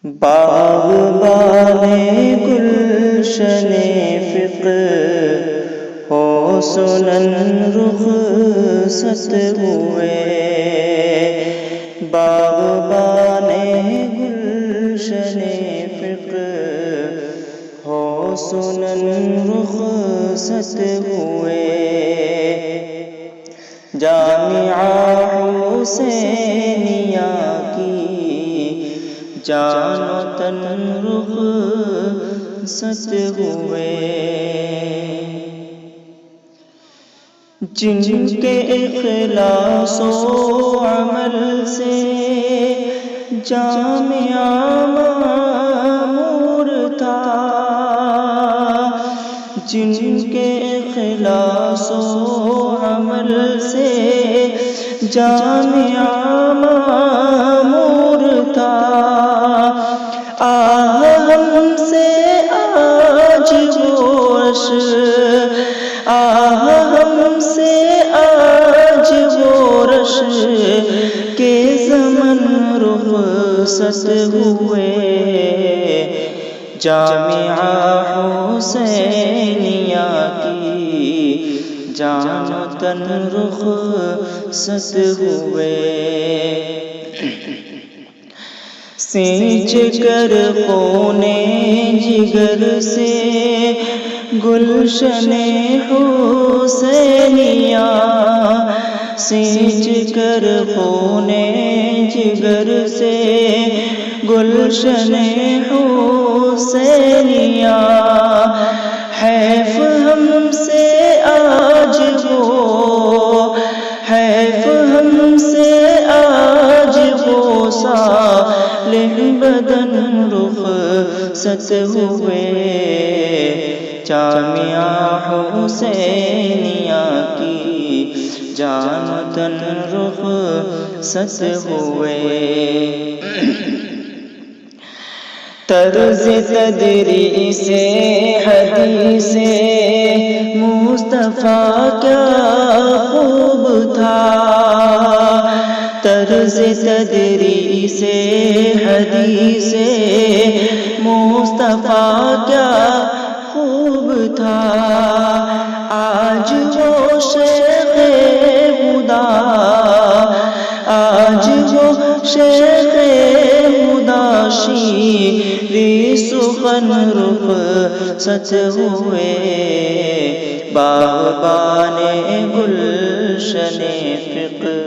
باغبان گلشن فقہ ہو سنن رخصت ہوئے، باغبان گلشن فقہ ہو سنن رخصت ہوئے، جامعہ حسینیہ کی جان و تن رخصت ہوئے، جن کے اخلاص و عمل سے جامعہ معمور تھا، جن کے اخلاص و عمل سے جامعہ معمور تھا، ہم سے آج وہ عرش، ہم سے آج وہ عرش کے زمن رخصت ہوئے، جامعہ حسینیہ کی جان و تن رخصت ہوئے، سینچ کر خون جگر سے گلشن حسینیہ، سینچ کر خون جگر سے گلشن حسینیہ، حیف ہم سے آج وہ، حیف ہم سے آج وہ صالح بدن رخصت ہوئے، جامعہ حسینیہ کی جان و تن رخصت ہوئے، طرز تدریس حدیث مصطفیٰ کیا خوب تھا، طرز تدریس حدیث مصطفیٰ کیا خوب تھا، آج وہ شیخ خدا، آج وہ شیخ خدا شیریں سخن رخصت ہوئے، باغبان گلشن فقہ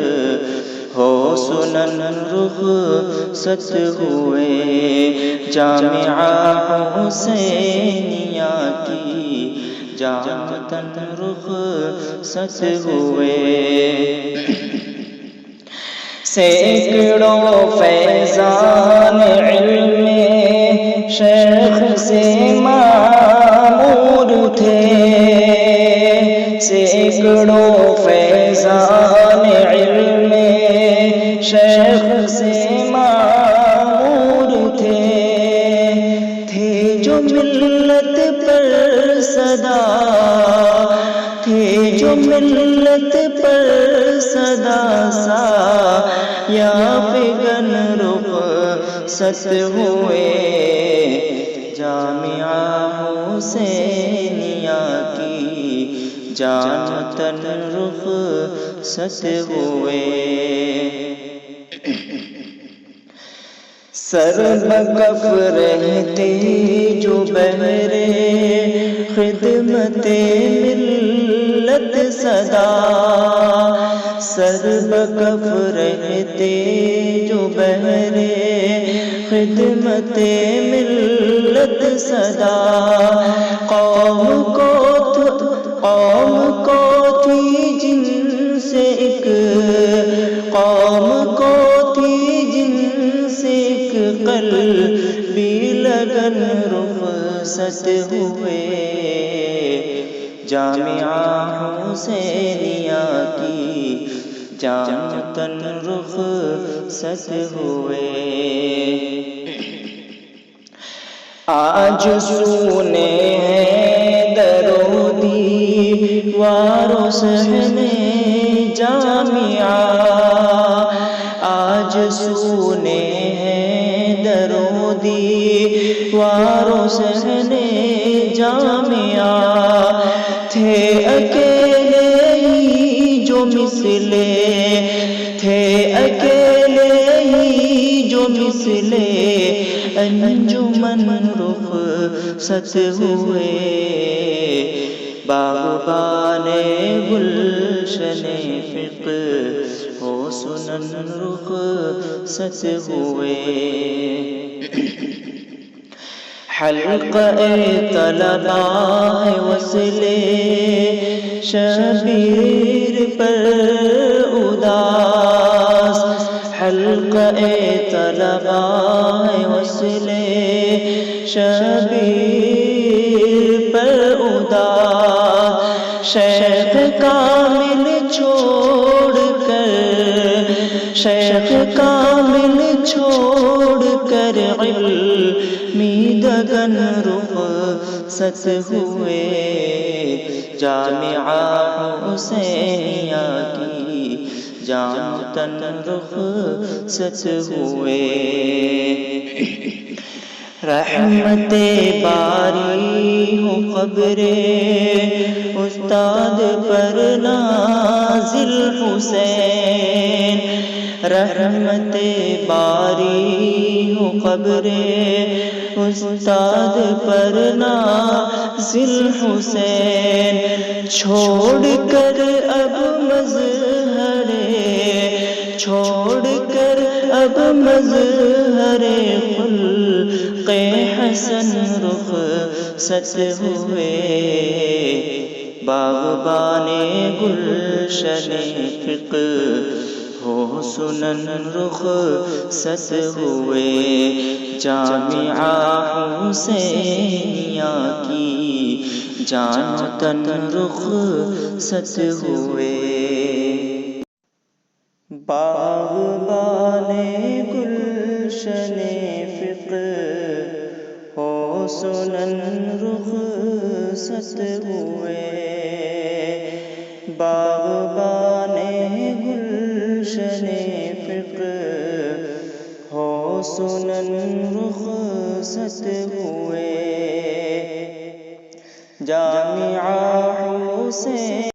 ہو سنن رخصت ہوئے، جامعہ حسینیہ کی جان و تن رخصت ہوئے، سینکڑوں فیضان علم شیخ سے معمور تھے، سینکڑوں فیضان علم شیخ سے معمور تھے جو ملت پر صدا، تھے جو ملت پر صدا سا یا فگن رخصت ہوئے، جامعہ حسینیہ کی جان و تن رخصت ہوئے، سر بکف رہتے جو بہرے خدمت ملت صدا، سر بکف رہتے جو بہرے خدمت ملت صدا، قوم کو تھی جن سے ایک، قوم کو تھی جن سے ایک قلبی لگن رخصت ہوئے، جامعہ حسینیہ کی جان و تن رخصت ہوئے، آج سونے ہیں درو دیوار و صحن جامعہ، آج سونے ہیں درو دیواروں سہنے جامعہ تھے اکیلے ہی جو مثلے تھے اکیلے ہی جو مثلے انجمن رخصت ہوئے باغبان گلشن فقہ ہو سنن رخصت ہوئے حلقہ طلبہ ہے وصل شبیر پر اداس حلقہ طلبہ ہے وصل شبیر پر اداس شیخ کامل چھوڑ کر شیخ کامل چھوڑ کر علمی دگن رخصت ہوئے جامعہ حسینیہ کی جان و تن رخصت ہوئے رحمت باری ہو قبر استاد پر نازل حسین رحمت باری ہو قبر استاد پر نازل حسین چھوڑ کر اب مظہر چھوڑ کر اب مظہر خلق حسن رخصت ہوئے باغبان گلشن فقہ ہو سنن رخصت ہوئے جامعہ حسینیہ کی جان و تن رخصت ہوئے باغبان گلشن فقہ ہو سنن رخصت ہوئے باغبان گلشن فقہ ہو سنن رخصت ہوئے جامعہ حسین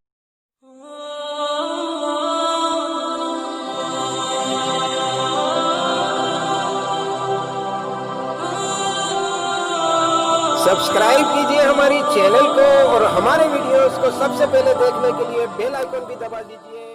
سبسکرائب کیجئے ہماری چینل کو اور ہمارے ویڈیوز کو سب سے پہلے دیکھنے کے لیے بیل آئیکن بھی دبا دیجئے